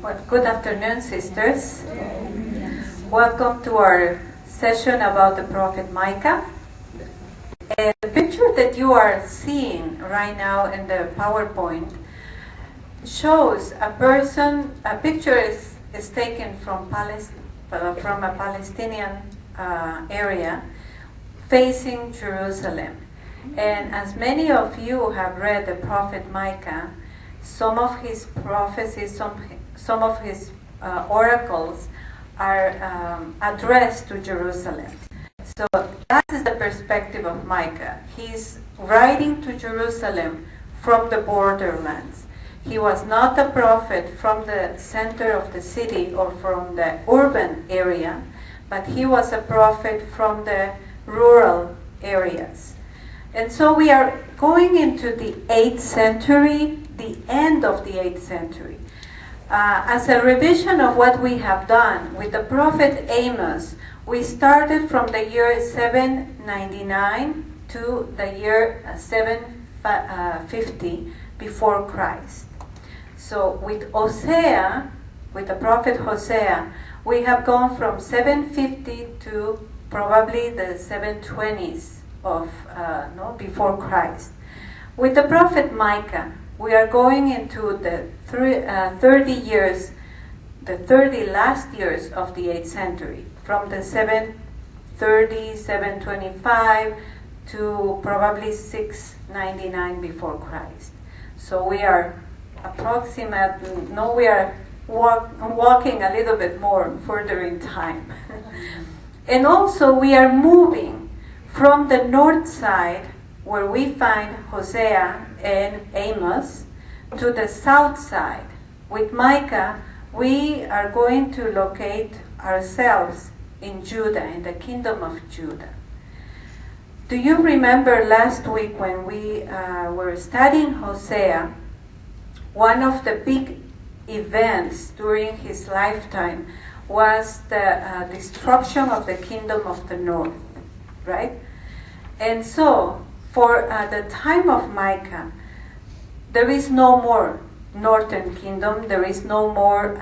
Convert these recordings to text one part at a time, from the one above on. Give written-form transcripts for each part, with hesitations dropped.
Well, good afternoon, sisters. Welcome to our session about the prophet Mica. And the picture that you are seeing right now in the PowerPoint shows a picture is taken from a Palestinian area facing Jerusalem. And as many of you have read the prophet Mica, some of his prophecies, some of his oracles are addressed to Jerusalem. So that is the perspective of Mica. He's writing to Jerusalem from the borderlands. He was not a prophet from the center of the city or from the urban area, but he was a prophet from the rural areas. And so we are going into the 8th century, the end of the 8th century. As a revision of what we have done with the prophet Amos, we started from the year 799 to the year 750 before Christ. So with Hosea, with the prophet Hosea, we have gone from 750 to probably the 720s of before Christ. With the prophet Mica, we are going into the 30 years, the 30 last years of the 8th century, from the 730, 725 to probably 699 before Christ. So we are walking a little bit more further in time. And also we are moving from the north side, where we find Hosea and Amos, to the south side. With Micah, we are going to locate ourselves in Judah, in the kingdom of Judah. Do you remember last week when we were studying Hosea, one of the big events during his lifetime was the destruction of the kingdom of the north, right? And so, for the time of Micah, there is no more northern kingdom, there is no more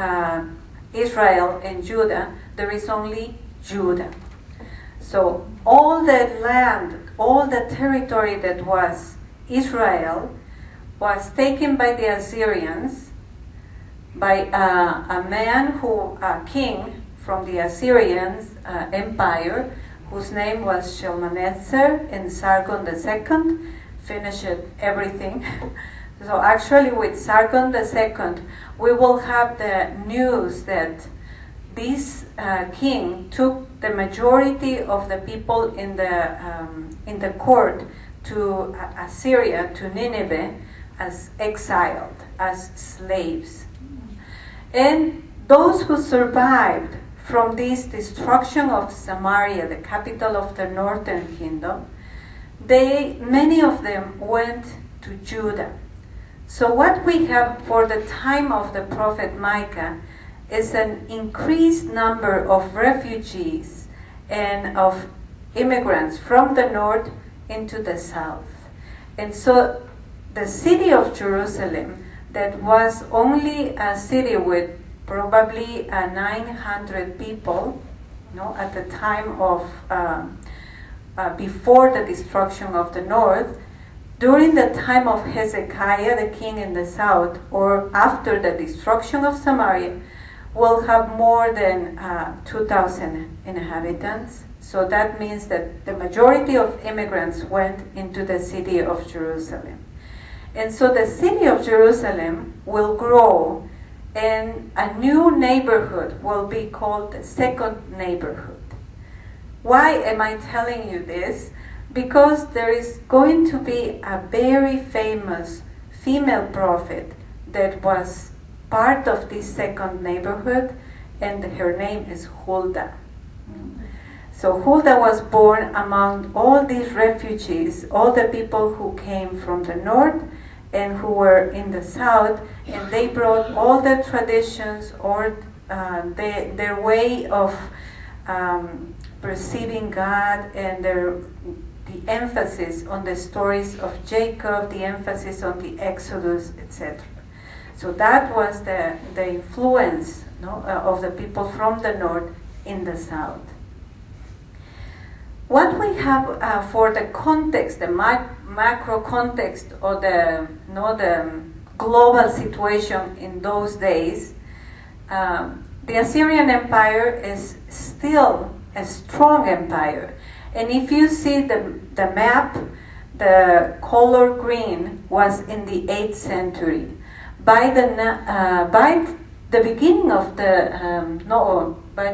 Israel and Judah, there is only Judah. So all the land, all the territory that was Israel was taken by the Assyrians, by a king from the Assyrians empire, whose name was Shalmaneser, and Sargon II finished everything. So actually with Sargon II, we will have the news that this king took the majority of the people in the court to Assyria, to Nineveh, as exiled, as slaves. And those who survived from this destruction of Samaria, the capital of the northern kingdom, many of them went to Judah. So what we have for the time of the prophet Micah is an increased number of refugees and of immigrants from the north into the south. And so the city of Jerusalem, that was only a city with probably 900 people, at the time of before the destruction of the north, during the time of Hezekiah, the king in the south, or after the destruction of Samaria, will have more than 2,000 inhabitants. So that means that the majority of immigrants went into the city of Jerusalem. And so the city of Jerusalem will grow, and a new neighborhood will be called the second neighborhood. Why am I telling you this? Because there is going to be a very famous female prophet that was part of this second neighborhood, and her name is Huldah. So Huldah was born among all these refugees, all the people who came from the north and who were in the south, and they brought all the traditions or their way of perceiving God, and the emphasis on the stories of Jacob, the emphasis on the Exodus, etc. So that was the influence, of the people from the north in the south. What we have for the context, the macro context, or the global situation in those days, the Assyrian Empire is still a strong empire. And if you see the map, the color green was in the 8th century. By the beginning of by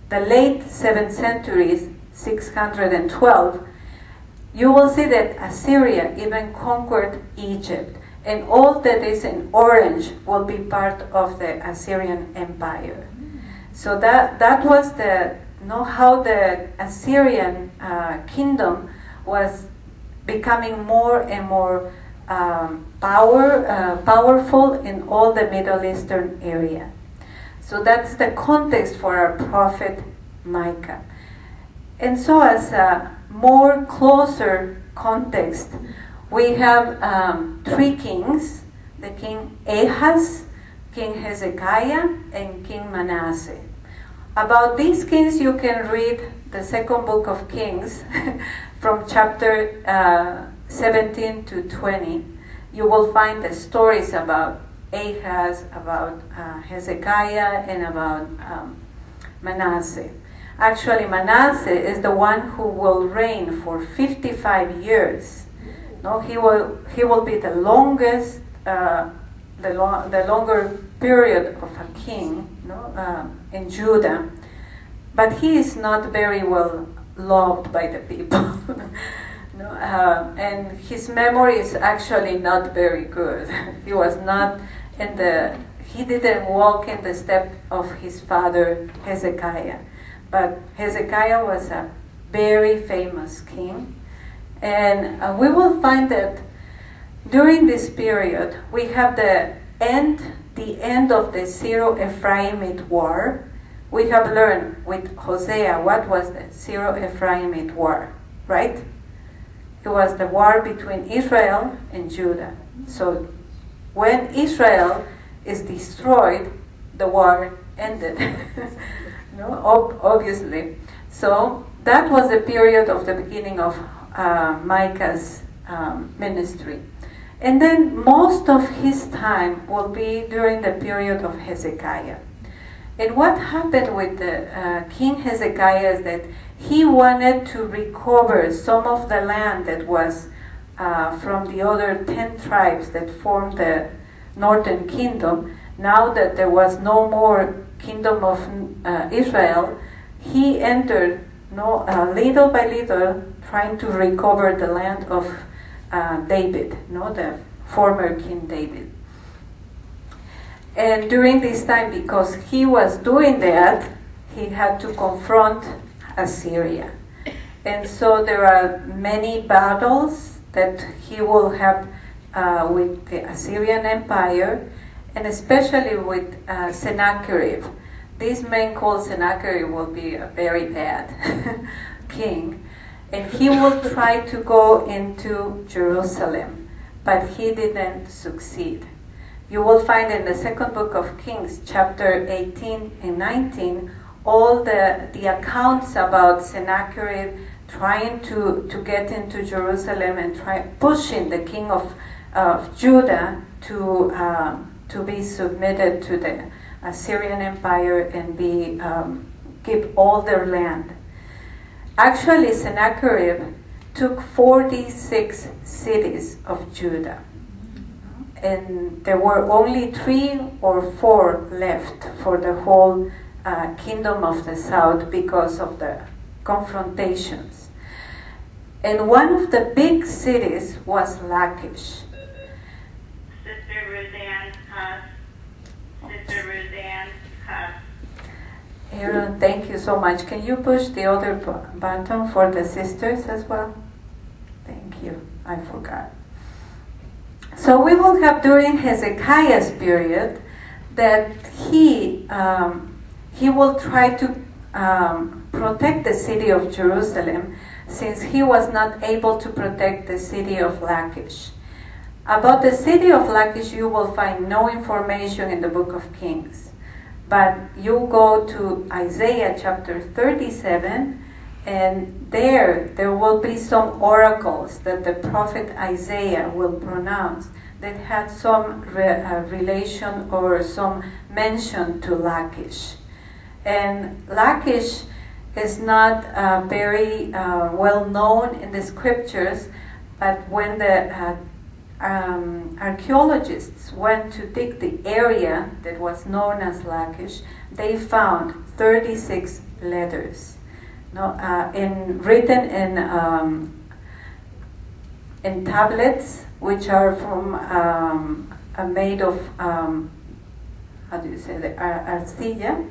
the late 7th century, 612, you will see that Assyria even conquered Egypt. And all that is in orange will be part of the Assyrian Empire. So that was how the Assyrian kingdom was becoming more and more powerful in all the Middle Eastern area. So that's the context for our prophet Mica. And so as a more closer context, we have 3 kings, the King Ahaz, King Hezekiah, and King Manasseh. About these kings, you can read the 2nd book of Kings from chapter 17 to 20. You will find the stories about Ahaz, about Hezekiah, and about Manasseh. Actually, Manasseh is the one who will reign for 55 years. No, he will be the longest, the longer period of a king, in Judah. But he is not very well loved by the people. And his memory is actually not very good. He was not he didn't walk in the step of his father Hezekiah. But Hezekiah was a very famous king. And we will find that during this period, we have the end of the Syro-Ephraimite war. We have learned with Hosea what was the Syro-Ephraimite war, right? It was the war between Israel and Judah. So when Israel is destroyed, the war ended. Obviously. So that was the period of the beginning of Micah's ministry. And then most of his time will be during the period of Hezekiah. And what happened with the King Hezekiah is that he wanted to recover some of the land that was from the other 10 tribes that formed the northern kingdom. Now that there was no more kingdom of Israel, he entered little by little trying to recover the land of David, the former King David. And during this time, because he was doing that, he had to confront Assyria. And so there are many battles that he will have with the Assyrian Empire, and especially with Sennacherib. This man called Sennacherib will be a very bad king. And he will try to go into Jerusalem, but he didn't succeed. You will find in the 2nd book of Kings, chapter 18 and 19, all the accounts about Sennacherib trying to get into Jerusalem and pushing the king of Judah to be submitted to the Assyrian Empire and keep all their land. Actually, Sennacherib took 46 cities of Judah. And there were only 3 or 4 left for the whole kingdom of the south because of the confrontations. And one of the big cities was Lachish. Sister Roseanne Huss. Sister Roseanne Huss. Aaron, thank you so much. Can you push the other button for the sisters as well? Thank you. I forgot. So we will have during Hezekiah's period that he will try to protect the city of Jerusalem, since he was not able to protect the city of Lachish. About the city of Lachish, you will find no information in the book of Kings. But you go to Isaiah chapter 37, and there will be some oracles that the prophet Isaiah will pronounce that had some relation or some mention to Lachish. And Lachish is not very well known in the scriptures, but when the archaeologists went to dig the area that was known as Lachish, they found 36 letters, written in tablets, which are from made of how do you say the arcilla,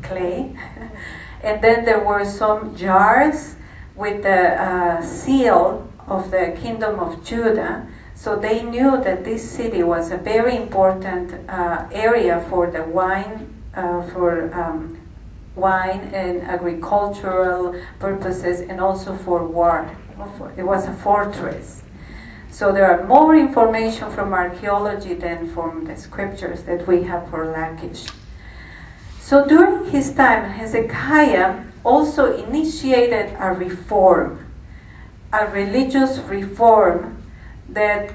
clay, and then there were some jars with the seal of the kingdom of Judah. So they knew that this city was a very important area for the wine and agricultural purposes, and also for war. It was a fortress. So there are more information from archaeology than from the scriptures that we have for Lachish. So during his time, Hezekiah also initiated a reform, a religious reform that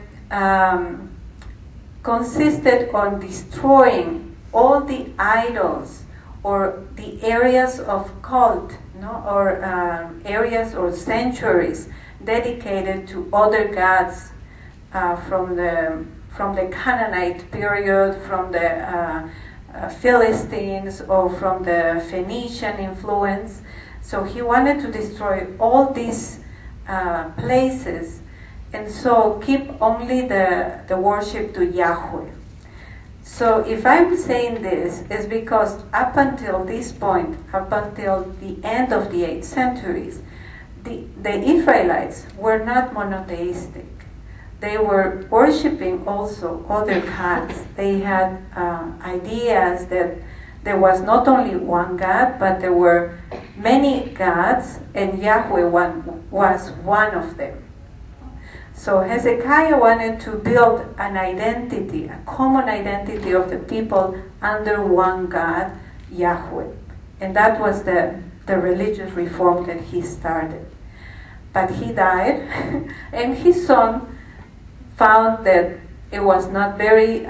consisted on destroying all the idols or the areas of cult, or areas or sanctuaries dedicated to other gods from the Canaanite period, from the Philistines, or from the Phoenician influence. So he wanted to destroy all these places, and so keep only the worship to Yahweh. So if I'm saying this, is because up until this point, up until the end of the 8th centuries, the Israelites were not monotheistic. They were worshiping also other gods. They had ideas that there was not only one God, but there were many gods, and Yahweh was one of them. So Hezekiah wanted to build an identity, a common identity of the people under one God, Yahweh. And that was the religious reform that he started. But he died, and his son found that it was not very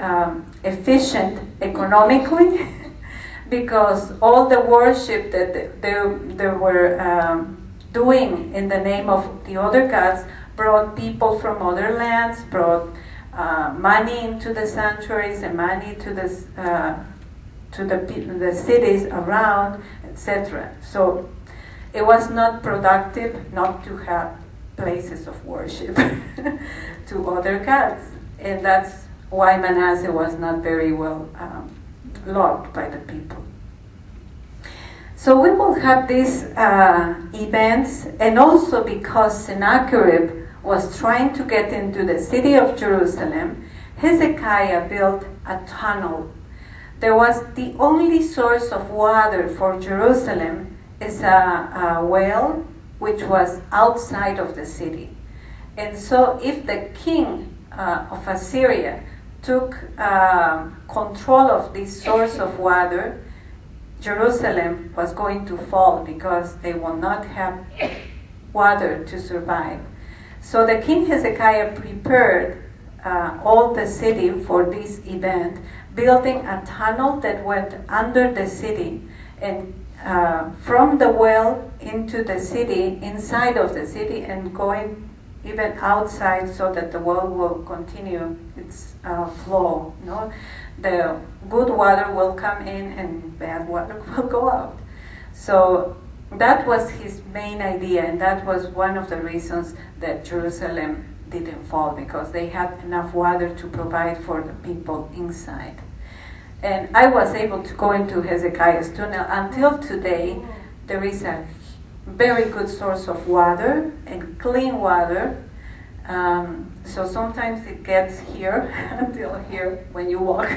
efficient economically, because all the worship that they were doing in the name of the other gods brought people from other lands, brought money into the sanctuaries and money to the cities around, etc. So it was not productive not to have places of worship to other gods, and that's why Manasseh was not very well loved by the people. So we will have these events, and also because Sennacherib was trying to get into the city of Jerusalem, Hezekiah built a tunnel. There was the only source of water for Jerusalem is a well which was outside of the city. And so if the king of Assyria took control of this source of water, Jerusalem was going to fall because they will not have water to survive. So the king Hezekiah prepared all the city for this event, building a tunnel that went under the city, and from the well into the city, inside of the city, and going even outside, so that the well will continue its flow. The good water will come in and bad water will go out. So that was his main idea, and that was one of the reasons that Jerusalem didn't fall, because they had enough water to provide for the people inside. And I was able to go into Hezekiah's tunnel. Until today, there is a very good source of water and clean water. So sometimes it gets here until here when you walk.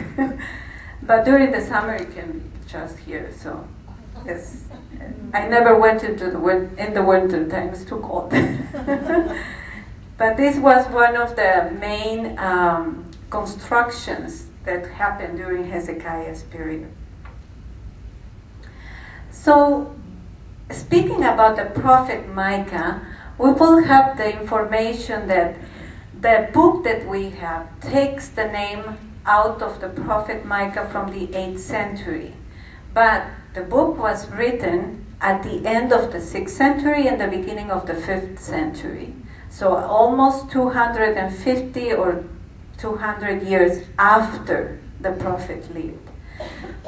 But during the summer it can be just here. So yes, I never went into in the winter time. It's too cold. But this was one of the main constructions that happened during Hezekiah's period. So, speaking about the prophet Micah, we will have the information that the book that we have takes the name out of the prophet Micah from the 8th century. But the book was written at the end of the 6th century and the beginning of the 5th century. So almost 250 or 200 years after the prophet lived.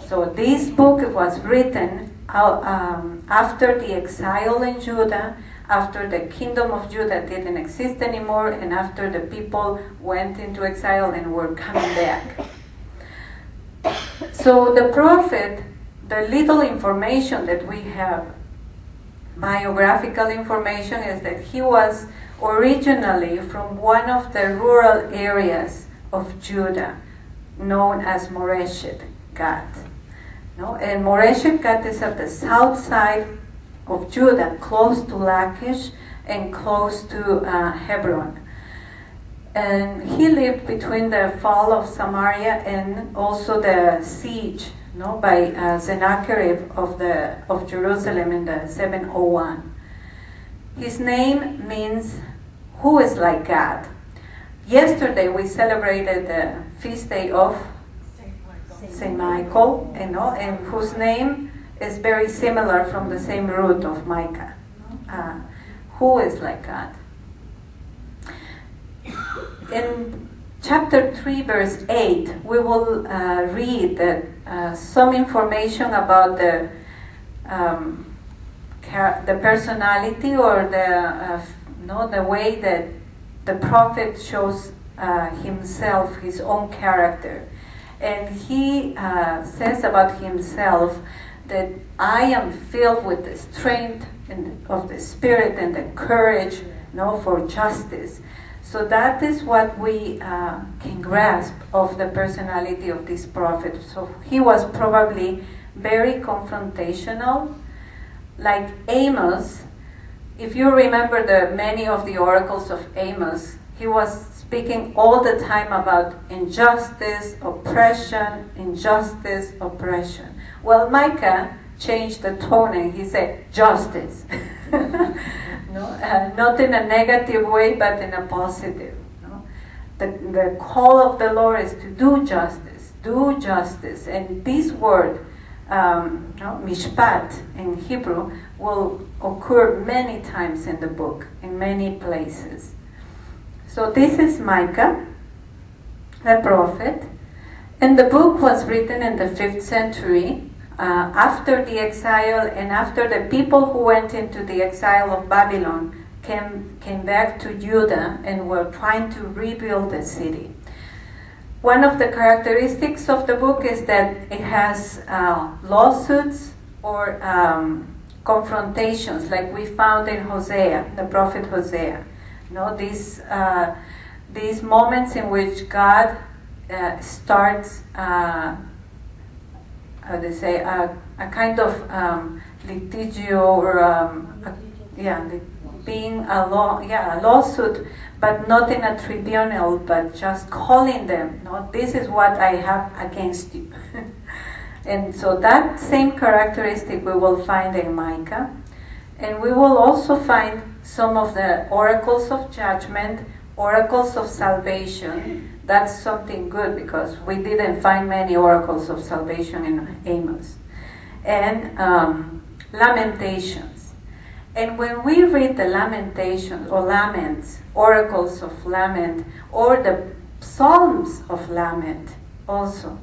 So this book was written after the exile in Judah, after the kingdom of Judah didn't exist anymore, and after the people went into exile and were coming back. So the prophet, the little information that we have, biographical information, is that he was originally from one of the rural areas of Judah, known as Moreshet Gat. No? And Moreshet Gat is at the south side of Judah, close to Lachish and close to Hebron. And he lived between the fall of Samaria and also the siege by Sennacherib of Jerusalem in the 701. His name means who is like God. Yesterday we celebrated the feast day of Saint Michael, and whose name is very similar from the same root of Micah. Who is like God? In chapter 3, verse 8, we will read that some information about the personality or the way that the prophet shows himself, his own character. And he says about himself that I am filled with the strength of the Spirit and the courage for justice. So that is what we can grasp of the personality of this prophet. So he was probably very confrontational, like Amos. If you remember many of the oracles of Amos, he was speaking all the time about injustice, oppression, injustice, oppression. Well, Micah changed the tone and he said, justice. Not in a negative way, but in a positive. The call of the Lord is to do justice. And this word, mishpat in Hebrew, will occur many times in the book, in many places. So this is Micah, the prophet. And the book was written in the 5th century, after the exile and after the people who went into the exile of Babylon came back to Judah and were trying to rebuild the city. One of the characteristics of the book is that it has lawsuits or confrontations, like we found in Hosea, the prophet Hosea. These moments in which God starts a kind of litigio or being a lawsuit, but not in a tribunal, but just calling them. This is what I have against you. And so that same characteristic we will find in Micah. And we will also find some of the oracles of judgment, oracles of salvation. That's something good because we didn't find many oracles of salvation in Amos. And lamentations. And when we read the lamentations or laments, oracles of lament, or the psalms of lament also,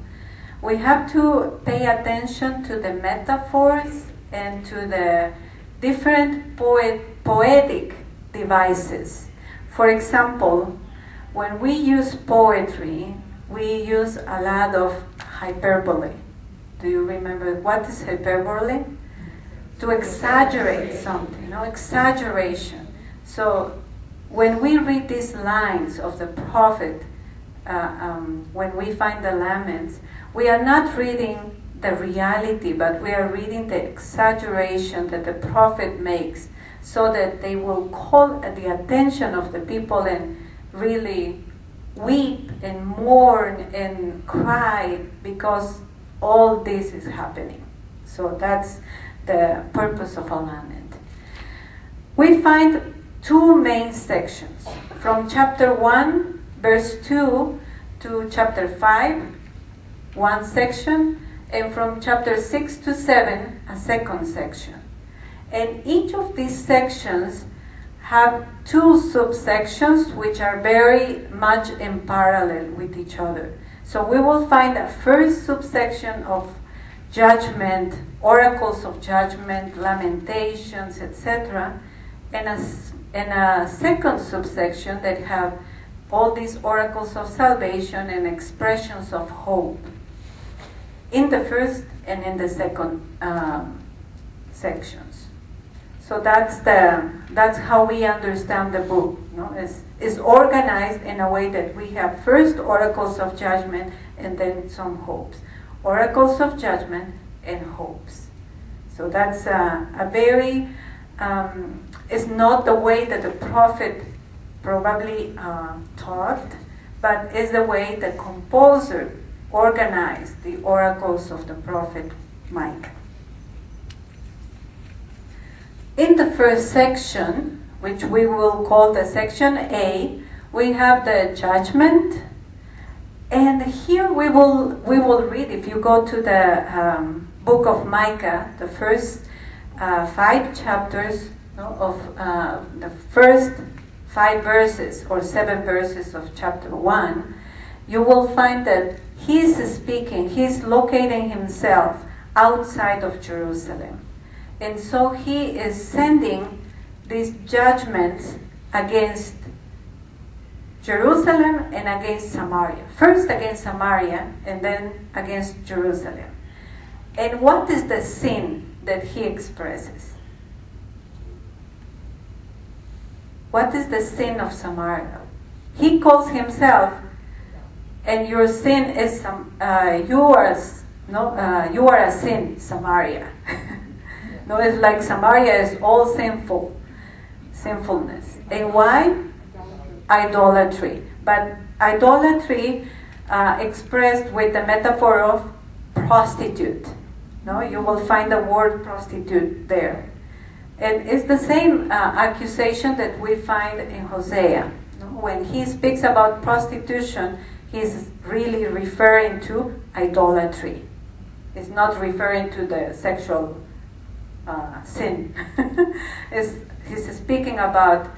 we have to pay attention to the metaphors and to the different poetic devices. For example, when we use poetry, we use a lot of hyperbole. Do you remember what is hyperbole? To exaggerate something, exaggeration. So when we read these lines of the prophet, when we find the laments, we are not reading the reality, but we are reading the exaggeration that the prophet makes so that they will call the attention of the people and really weep and mourn and cry because all this is happening. So that's the purpose of a lament. We find two main sections, from chapter 1, verse 2 to chapter 5, one section, and from chapter 6 to 7, a second section. And each of these sections have two subsections which are very much in parallel with each other. So we will find a first subsection of judgment, oracles of judgment, lamentations, etc., and a second subsection that have all these oracles of salvation and expressions of hope in the first and in the second sections. So that's how we understand the book. It's organized in a way that we have first oracles of judgment and then some hopes. Oracles of judgment and hopes. So that's a very, it's not the way that the prophet probably taught, but is the way the composer organized the oracles of the prophet Mica. In the first section, which we will call the section A, we have the judgment, and here we will read, if you go to the book of Micah, the first 5 chapters of the first 5 verses or 7 verses of chapter 1, you will find that he's speaking, he's locating himself outside of Jerusalem. And so he is sending these judgments against Jerusalem and against Samaria. First against Samaria and then against Jerusalem. And what is the sin that he expresses? What is the sin of Samaria? He calls himself, and your sin is you are a sin, Samaria. No, it's like Samaria is all sinfulness. And why? Idolatry. But idolatry expressed with the metaphor of prostitute. No, you will find the word prostitute there. And it's the same accusation that we find in Hosea. No? When he speaks about prostitution, he's really referring to idolatry. He's not referring to the sexual sin. He's speaking about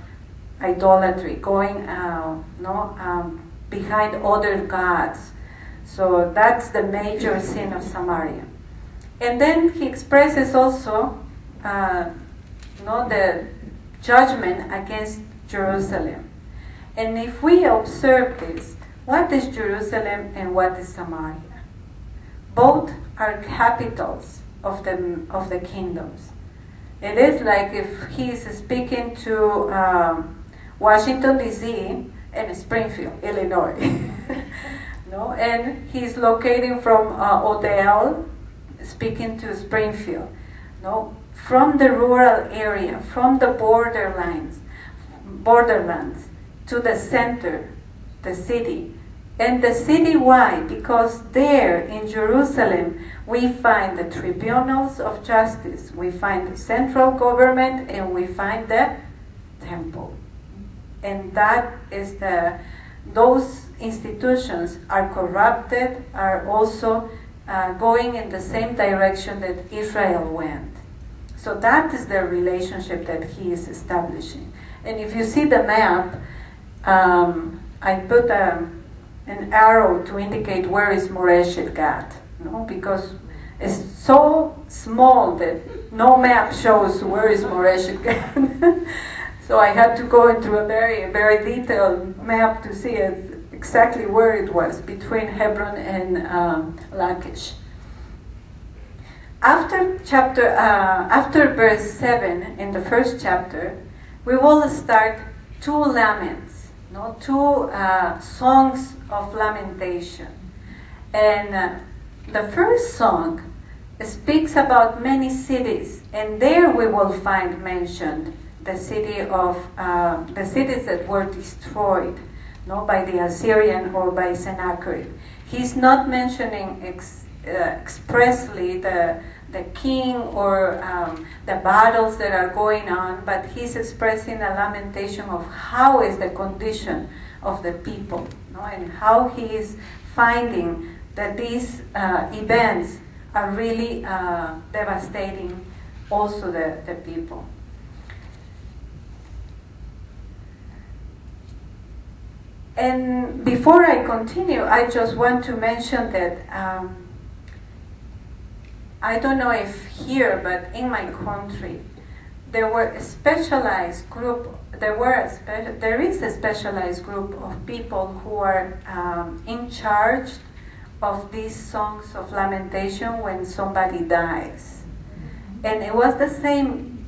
idolatry, going behind other gods. So that's the major sin of Samaria. And then he expresses also the judgment against Jerusalem. And if we observe this, what is Jerusalem and what is Samaria? Both are capitals of the kingdoms. It is like if he's speaking to Washington, D.C. and Springfield, Illinois. And he's locating from Odell, speaking to Springfield. From the rural area, from the borderlands to the center, the city. And the city, why? Because there in Jerusalem we find the tribunals of justice, we find the central government, and we find the temple. And that is those institutions are corrupted, are also going in the same direction that Israel went. So that is the relationship that he is establishing. And if you see the map, I put an arrow to indicate where is Moreshet Gad, because it's so small that no map shows where is Moreshet Gad. So I had to go into a very, very detailed map to see exactly where it was, between Hebron and Lachish. After verse 7 in the first chapter, we will start 2 laments, 2 songs of lamentation. And the first song speaks about many cities, and there we will find mentioned the cities that were destroyed, no, by the Assyrian or by Sennacherib. He's not mentioning expressly the king or the battles that are going on, but he's expressing a lamentation of how is the condition of the people, no, and how he is finding that these events are really devastating also the people. And before I continue, I just want to mention that I don't know if here, but in my country, there is a specialized group of people who are in charge of these songs of lamentation when somebody dies. And it was the same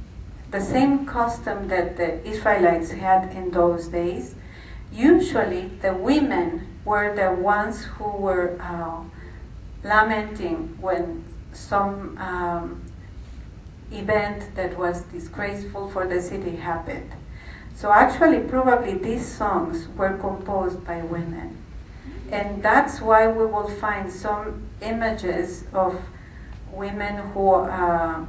custom that the Israelites had in those days. Usually the women were the ones who were lamenting when some event that was disgraceful for the city happened. So actually probably these songs were composed by women. And that's why we will find some images of women who are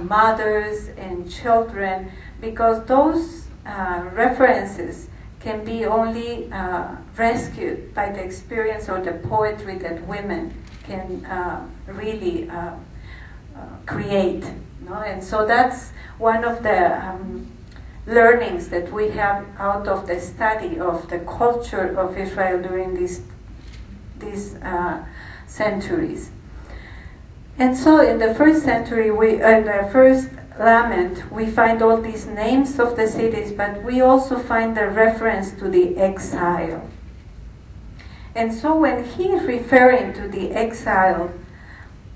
mothers and children, because those references can be only rescued by the experience or the poetry that women can really create. No? And so that's one of the learnings that we have out of the study of the culture of Israel during these centuries. And so in the first century, in the first lament, we find all these names of the cities, but we also find the reference to the exile. And so when he is referring to the exile,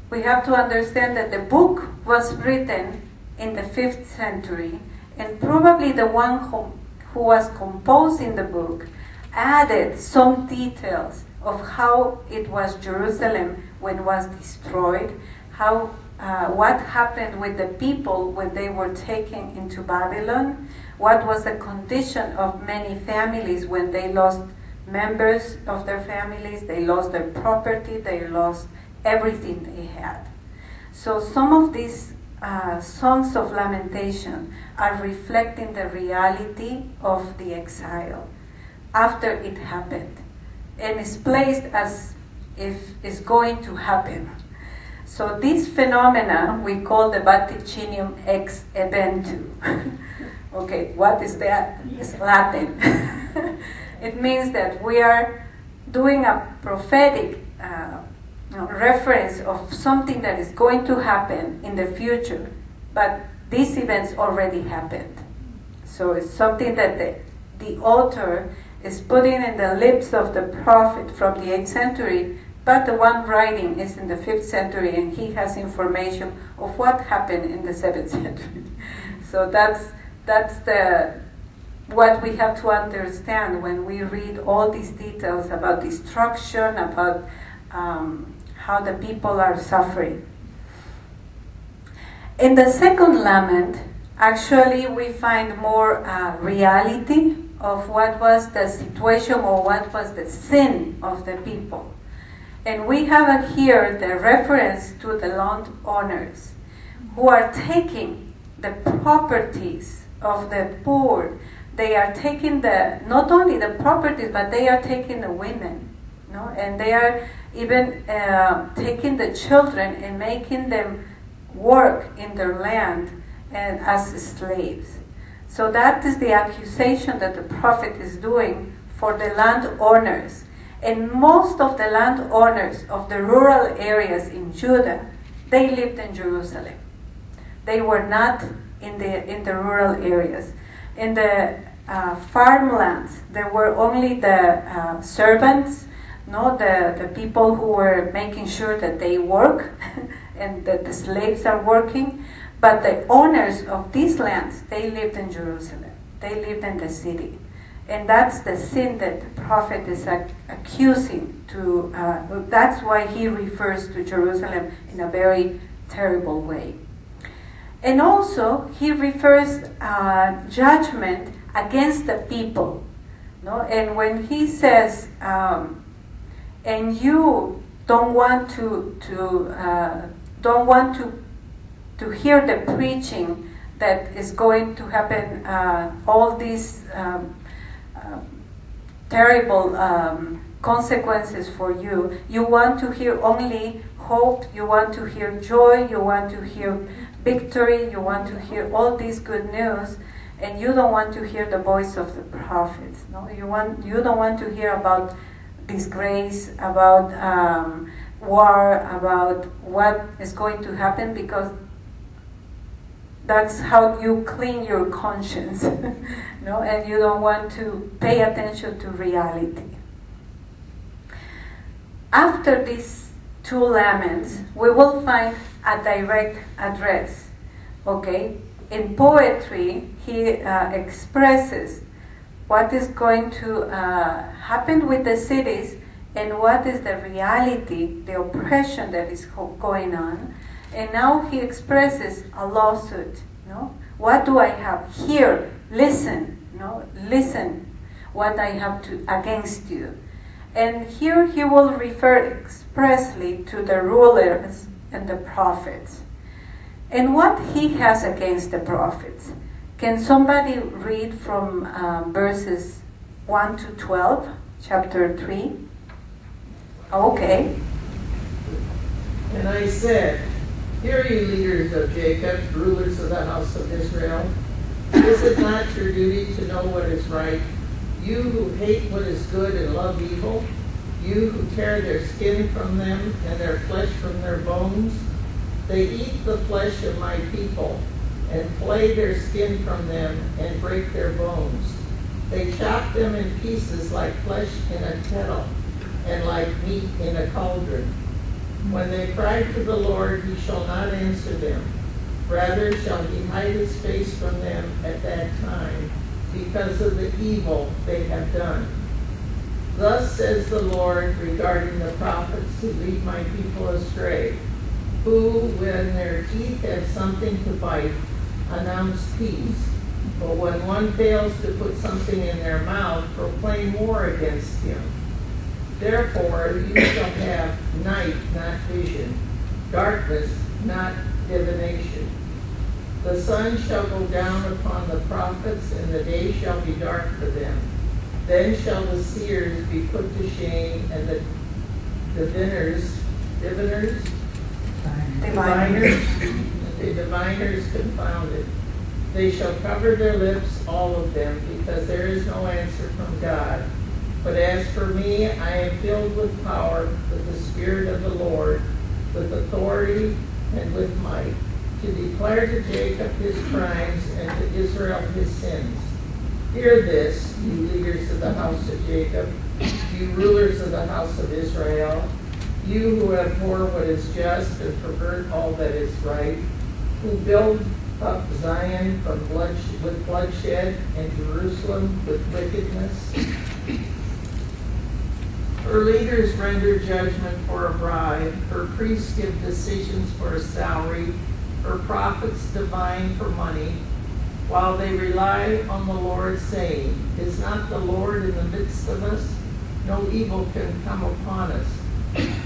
we have to understand that the book was written in the 5th century, and probably the one who was composing the book added some details of how it was Jerusalem when it was destroyed, how what happened with the people when they were taken into Babylon, what was the condition of many families when they lost members of their families, they lost their property, they lost everything they had. So some of these songs of lamentation are reflecting the reality of the exile after it happened, and is placed as if it's going to happen. So this phenomena we call the vaticinium ex eventu. Okay, what is that? It's Latin. It means that we are doing a prophetic reference of something that is going to happen in the future, but these events already happened. So it's something that the author is putting in the lips of the prophet from the 8th century, but the one writing is in the 5th century, and he has information of what happened in the 7th century. So that's what we have to understand when we read all these details about destruction, about how the people are suffering. In the second lament, actually we find more reality of what was the situation or what was the sin of the people. And we have here the reference to the landowners who are taking the properties of the poor. They are taking not only the properties, but they are taking the women, no? And they are even taking the children and making them work in their land and as slaves. So that is the accusation that the prophet is doing for the landowners. And most of the landowners of the rural areas in Judah, they lived in Jerusalem. They were not in the rural areas. In the farmlands, there were only the servants, the people who were making sure that they work and that the slaves are working. But the owners of these lands, they lived in Jerusalem. They lived in the city. And that's the sin that the prophet is accusing to, that's why he refers to Jerusalem in a very terrible way. And also, he refers judgment against the people. No? And when he says, and you don't want to hear the preaching that is going to happen, all these terrible consequences for you. You want to hear only hope, you want to hear joy, you want to hear victory, you want to hear all this good news, and you don't want to hear the voice of the prophets. No, you don't want to hear about disgrace, about war, about what is going to happen, because that's how you clean your conscience. No, and you don't want to pay attention to reality. After these two laments, we will find a direct address. Okay? In poetry, he expresses what is going to happen with the cities and what is the reality, the oppression that is going on. And now he expresses a lawsuit. No? What do I have here? Listen. No? Listen what I have to against you. And here he will refer expressly to the rulers and the prophets. And what he has against the prophets. Can somebody read from verses 1 to 12, chapter 3? Okay. And I said, hear you leaders of Jacob, rulers of the house of Israel. Is it not your duty to know what is right? You who hate what is good and love evil, you who tear their skin from them and their flesh from their bones, they eat the flesh of my people and flay their skin from them and break their bones. They chop them in pieces like flesh in a kettle and like meat in a cauldron. When they cry to the Lord, he shall not answer them. Rather shall he hide his face from them at that time, because of the evil they have done. Thus says the Lord regarding the prophets who lead my people astray, who, when their teeth have something to bite, announce peace, but when one fails to put something in their mouth, proclaim war against him. Therefore you shall have night, not vision, darkness, not divination. The sun shall go down upon the prophets, and the day shall be dark for them. Then shall the seers be put to shame, and the diviners confounded. They shall cover their lips, all of them, because there is no answer from God. But as for me, I am filled with power, with the Spirit of the Lord, with authority and with might, to declare to Jacob his crimes and to Israel his sins. Hear this, you leaders of the house of Jacob, you rulers of the house of Israel, you who abhor what is just and pervert all that is right, who build up Zion with bloodshed and Jerusalem with wickedness. Her leaders render judgment for a bribe, her priests give decisions for a salary, her prophets divine for money, while they rely on the Lord, saying, is not the Lord in the midst of us? No evil can come upon us.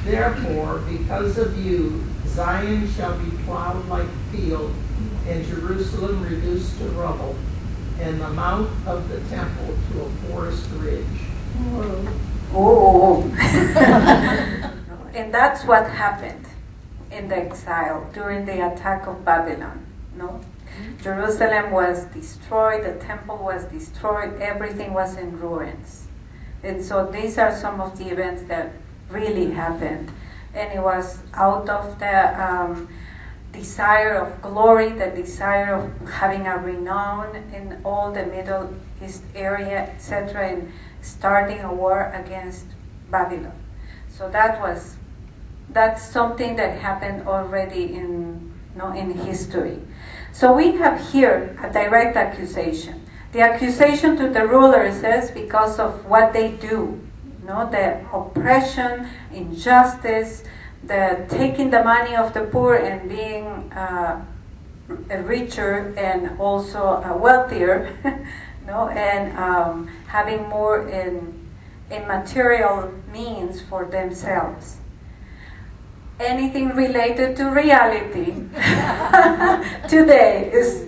Therefore, because of you, Zion shall be plowed like a field, and Jerusalem reduced to rubble, and the mount of the temple to a forest ridge. Oh. And that's what happened in the exile during the attack of Babylon. No? Jerusalem was destroyed, the temple was destroyed, everything was in ruins. And so these are some of the events that really happened. And it was out of the desire of glory, the desire of having a renown in all the Middle East area, etc., and starting a war against Babylon. So that's something that happened already in history. So we have here a direct accusation. The accusation to the rulers is because of what they do, the oppression, injustice, the taking the money of the poor and being richer and also wealthier, and having more in material means for themselves. Anything related to reality today is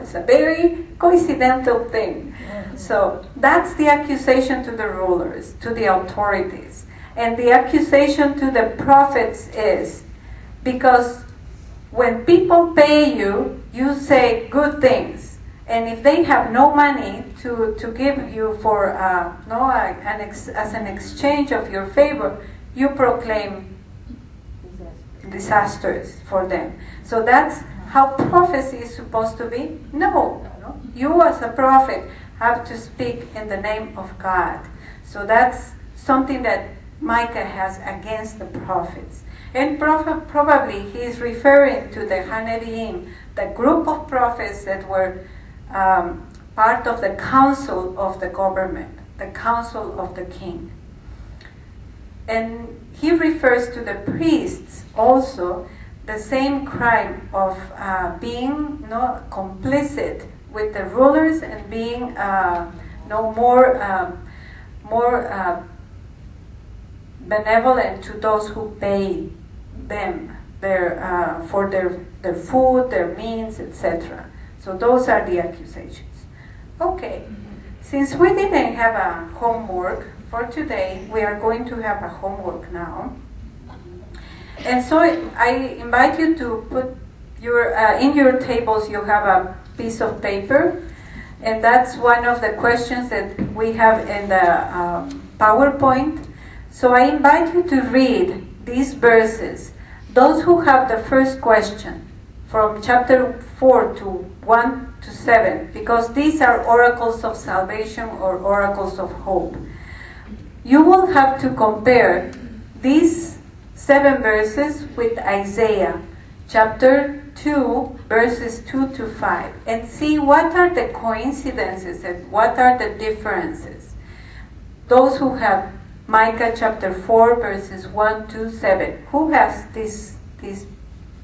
it's a very coincidental thing. So that's the accusation to the rulers, to the authorities. And the accusation to the prophets is because when people pay you, you say good things. And if they have no money to give you for as an exchange of your favor, you proclaim disasters for them. So that's how prophecy is supposed to be? No. You as a prophet have to speak in the name of God. So that's something that Mica has against the prophets. And probably he is referring to the Haneviim, the group of prophets that were part of the council of the government, the council of the king. And he refers to the priests also, the same crime of being complicit with the rulers and being more benevolent to those who pay them for their food, their means, etc. So those are the accusations. Okay, since we didn't have a homework for today, we are going to have a homework now. And so I invite you to put in your tables you have a piece of paper, and that's one of the questions that we have in the PowerPoint. So I invite you to read these verses. Those who have the first question from chapter 4 to 1 to 7, because these are oracles of salvation or oracles of hope. You will have to compare these 7 verses with Isaiah chapter 2 verses 2 to 5 and see what are the coincidences and what are the differences. Those who have Micah chapter 4 verses 1 to 7. Who has this?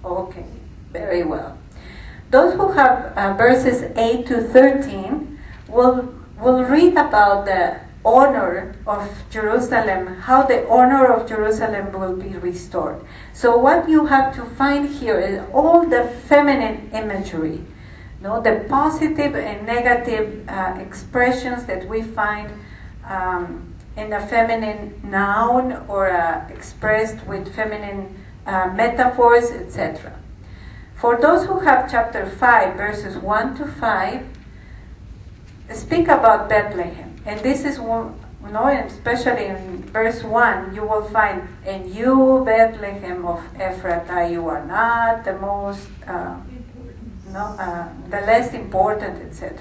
Okay, very well. Those who have verses 8 to 13 will read about the honor of Jerusalem, how the honor of Jerusalem will be restored. So what you have to find here is all the feminine imagery, the positive and negative expressions that we find in a feminine noun or expressed with feminine metaphors, etc. For those who have chapter 5, verses 1 to 5, speak about Bethlehem. And this is one, especially in verse 1, you will find, and you, Bethlehem of Ephrathah, you are not the most, the less important, etc.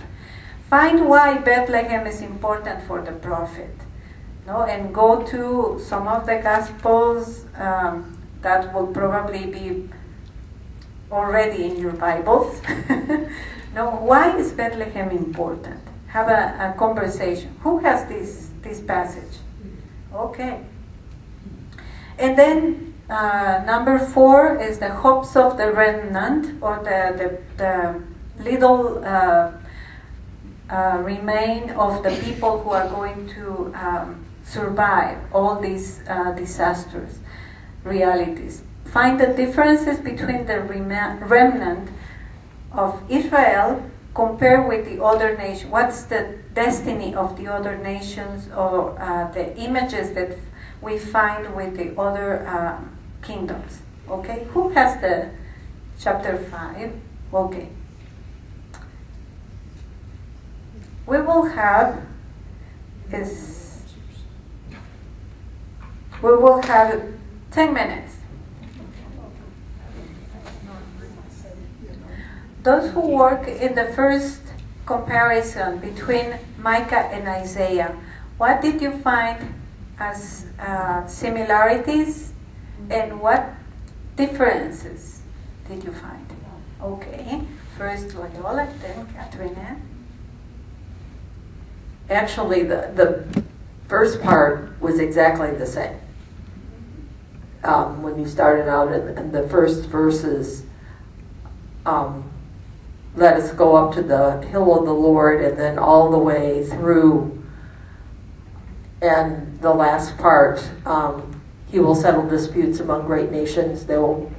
Find why Bethlehem is important for the prophet. And go to some of the Gospels that will probably be already in your Bibles. Why is Bethlehem important? Have a conversation. Who has this passage? Okay. And then number 4 is the hopes of the remnant, or the little remain of the people who are going to survive all these disasters, realities. Find the differences between the remnant of Israel compared with the other nations. What's the destiny of the other nations, or the images that we find with the other kingdoms? Okay, who has the chapter 5? Okay. We will have 10 minutes. Those who work in the first comparison between Micah and Isaiah, what did you find as similarities and what differences did you find? Okay, first Loyola, then Katrina. Actually, the first part was exactly the same. When you started out in the first verses, let us go up to the hill of the Lord, and then all the way through. And the last part, he will settle disputes among great nations. They will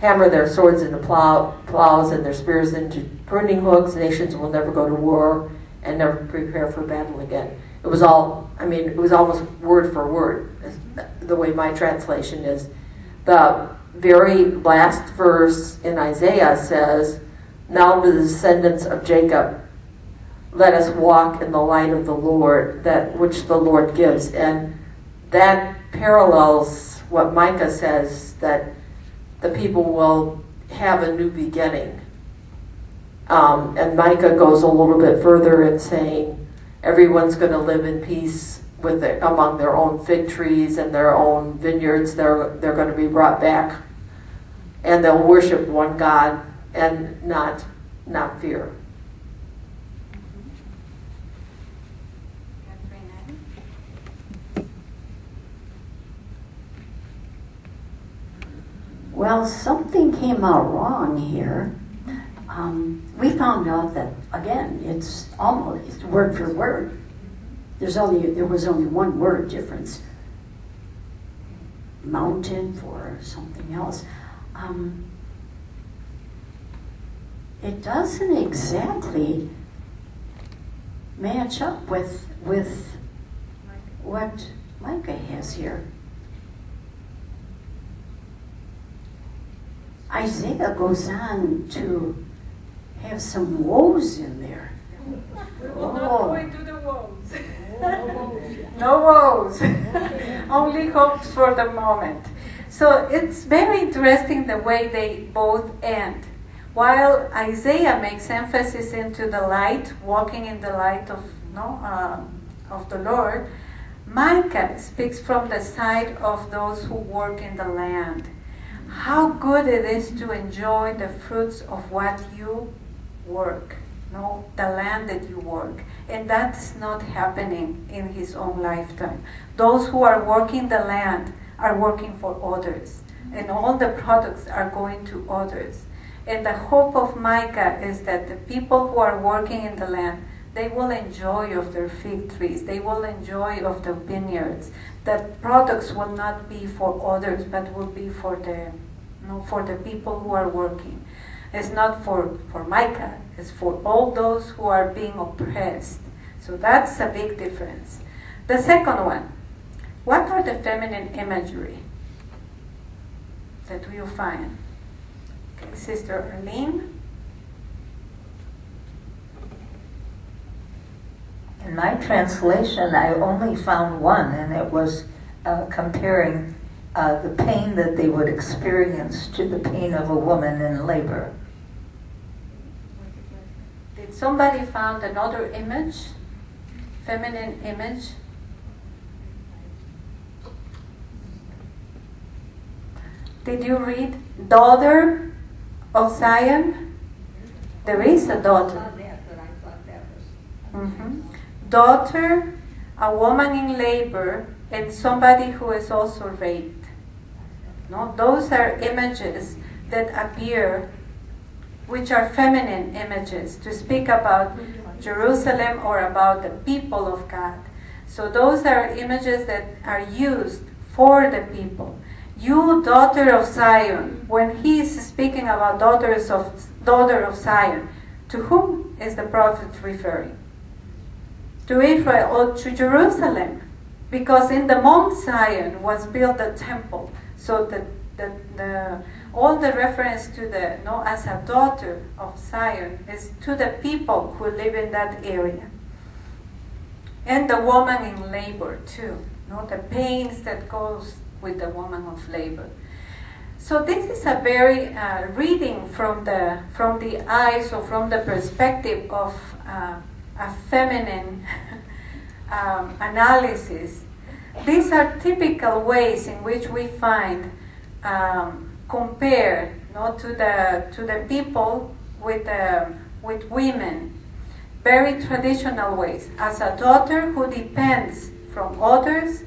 hammer their swords into plows and their spears into pruning hooks. Nations will never go to war and never prepare for battle again. It was almost word for word, the way my translation is. The very last verse in Isaiah says, "Now to the descendants of Jacob, let us walk in the light of the Lord, that which the Lord gives." And that parallels what Mica says, that the people will have a new beginning. And Mica goes a little bit further in saying everyone's going to live in peace among their own fig trees and their own vineyards. They're going to be brought back, and they'll worship one God and not fear. Well, something came out wrong here. We found out that, again, it's almost word for word. There was only one word difference. Mountain for something else. It doesn't exactly match up with what Mica has here. Isaiah goes on to have some woes in there. We will not go into the woes. No woes. Only hopes for the moment. So it's very interesting the way they both end. While Isaiah makes emphasis into the light, walking in the light of the Lord, Micah speaks from the side of those who work in the land. How good it is to enjoy the fruits of what you work, the land that you work. And that's not happening in his own lifetime. Those who are working the land are working for others, and all the products are going to others. And the hope of Micah is that the people who are working in the land, they will enjoy of their fig trees, they will enjoy of the vineyards. The products will not be for others, but will be for the people who are working. It's not for Micah, it's for all those who are being oppressed. So that's a big difference. The second one, what are the feminine imagery that you find? Okay, Sister Arlene? In my translation, I only found one, and it was comparing the pain that they would experience to the pain of a woman in labor. Did somebody found another image? Feminine image? Did you read Daughter of Zion? There is a daughter. Mm-hmm. Daughter, a woman in labor, and somebody who is also raped. No, those are images that appear, which are feminine images, to speak about Jerusalem or about the people of God. So those are images that are used for the people. You, daughter of Zion, when he is speaking about daughter of Zion, to whom is the prophet referring? To Israel or to Jerusalem? Because in the Mount Zion was built the temple. So all the reference to as a daughter of Zion is to the people who live in that area. And the woman in labor too. The pains that goes with the woman of labor. So this is a very reading from the eyes or from the perspective of a feminine analysis. These are typical ways in which we find compare to the people with women, very traditional ways. As a daughter who depends from others,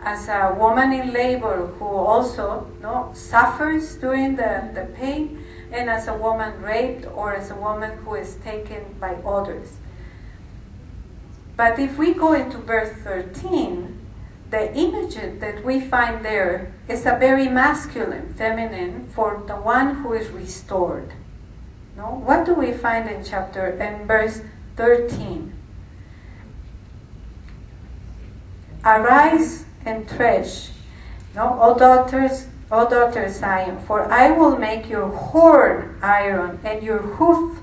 as a woman in labor who also suffers during the pain, and as a woman raped or as a woman who is taken by others. But if we go into verse 13, the image that we find there is a very masculine, feminine, for the one who is restored. No? What do we find in verse 13? Arise and thresh, no, O daughter Zion, for I will make your horn iron and your hoof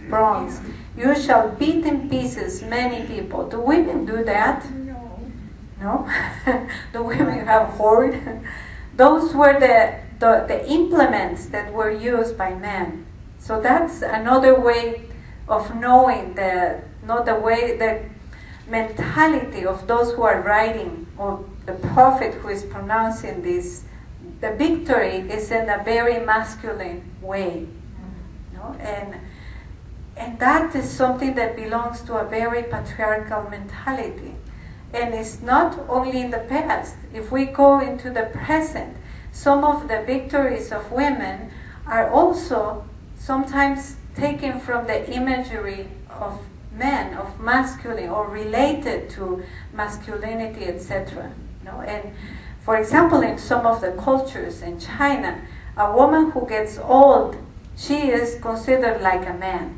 bronze. You shall beat in pieces many people. Do women do that? No? Do women have horn? Those were the implements that were used by men. So that's another way of knowing the mentality of those who are writing, or the prophet who is pronouncing this. The victory is in a very masculine way, no? And that is something that belongs to a very patriarchal mentality, and it's not only in the past. If we go into the present, some of the victories of women are also sometimes taken from the imagery of men, of masculine, or related to masculinity, etc. No? And for example, in some of the cultures in China, a woman who gets old, she is considered like a man.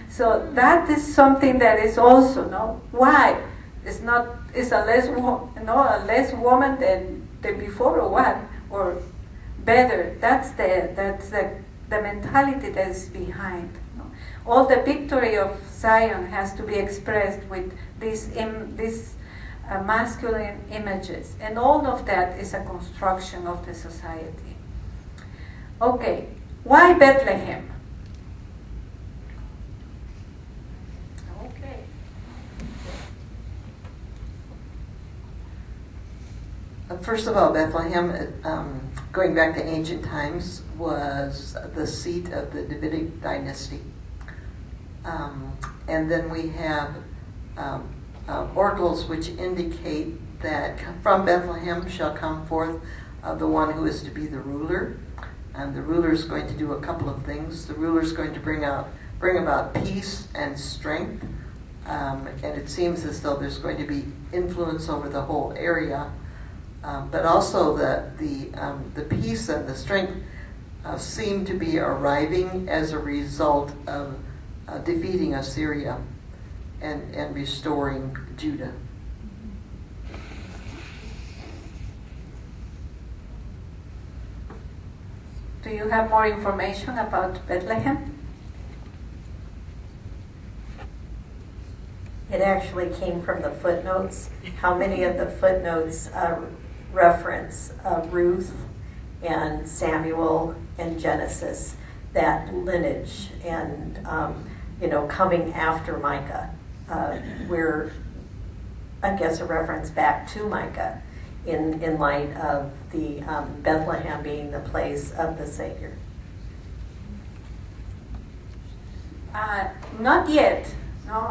So that is something that is also, no, why? It's a less woman than before, or what, or better. That's the mentality that is behind. No? All the victory of Zion has to be expressed with these masculine images, and all of that is a construction of the society. Okay, why Bethlehem? Okay. First of all, Bethlehem, going back to ancient times, was the seat of the Davidic dynasty. And then we have oracles which indicate that from Bethlehem shall come forth the one who is to be the ruler. And the ruler is going to do a couple of things. The ruler is going to bring about peace and strength. And it seems as though there's going to be influence over the whole area. But also the peace and the strength seem to be arriving as a result of defeating Assyria and restoring Judah. Do you have more information about Bethlehem? It actually came from the footnotes. How many of the footnotes reference Ruth and Samuel and Genesis, that lineage, and coming after Micah. We're, I guess, a reference back to Micah in light of the Bethlehem being the place of the Savior. Not yet. No,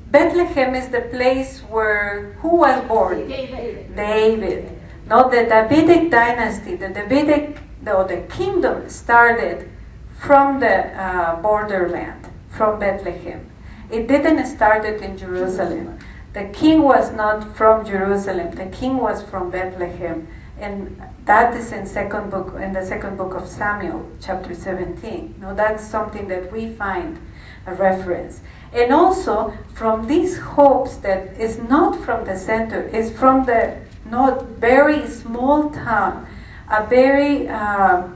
Bethlehem is the place where who was born? David. No, the Davidic dynasty, the kingdom started from the borderland, from Bethlehem. It didn't start in Jerusalem. The king was not from Jerusalem. The king was from Bethlehem, and that is in the second book of Samuel, chapter 17. No, that's something that we find a reference. And also from these hopes that is not from the center, is from the not very small town, a very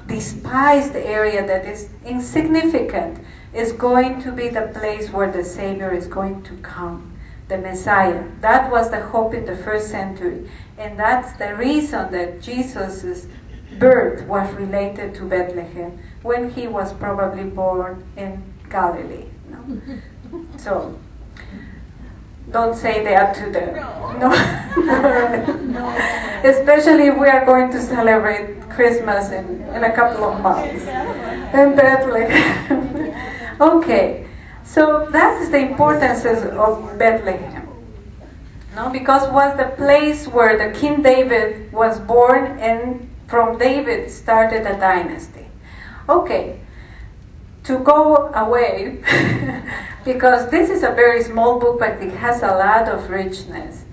despised area that is insignificant, is going to be the place where the Savior is going to come, the Messiah. That was the hope in the first century. And that's the reason that Jesus' birth was related to Bethlehem, when he was probably born in Galilee. No? So, don't say that to them. No. Especially if we are going to celebrate Christmas in a couple of months. In Bethlehem. Okay, so that is the importance of Bethlehem. No, because it was the place where the King David was born, and from David started a dynasty. Okay, to go away, because this is a very small book, but it has a lot of richness.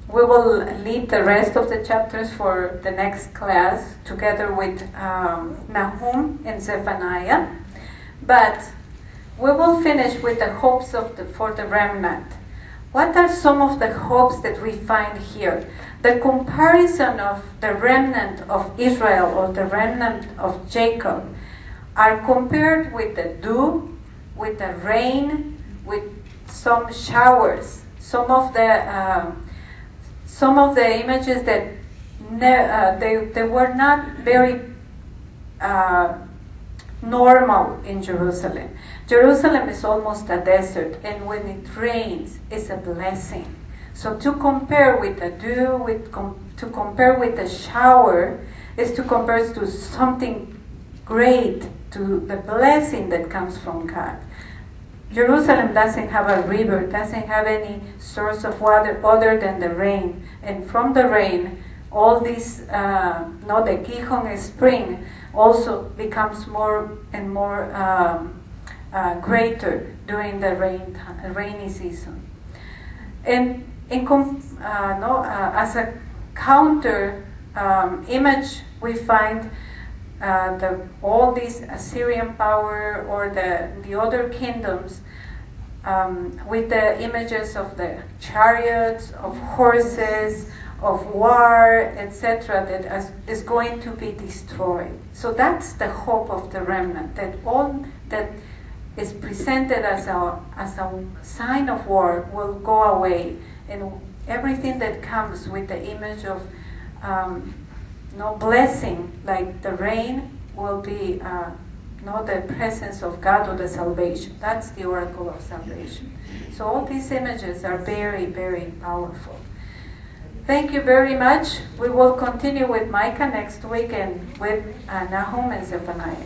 We will leave the rest of the chapters for the next class together with Nahum and Zephaniah, but we will finish with the hopes for the remnant. What are some of the hopes that we find here? The comparison of the remnant of Israel or the remnant of Jacob are compared with the dew, with the rain, with some showers. Some of the images that they were not very normal in Jerusalem. Jerusalem is almost a desert, and when it rains, it's a blessing. So to compare with the dew, to compare with the shower, is to compare to something great, to the blessing that comes from God. Jerusalem doesn't have a river, doesn't have any source of water other than the rain. And from the rain, all this, the Gihon spring also becomes more and more greater during the rainy season. And as a counter image, we find all these Assyrian power or the other kingdoms with the images of the chariots, of horses, of war, etc., that is going to be destroyed. So that's the hope of the remnant, that all that is presented as a sign of war will go away, and everything that comes with the image of blessing, like the rain, will be the presence of God or the salvation. That's the oracle of salvation. So all these images are very, very powerful. Thank you very much. We will continue with Mica next week and with Nahum and Zephaniah.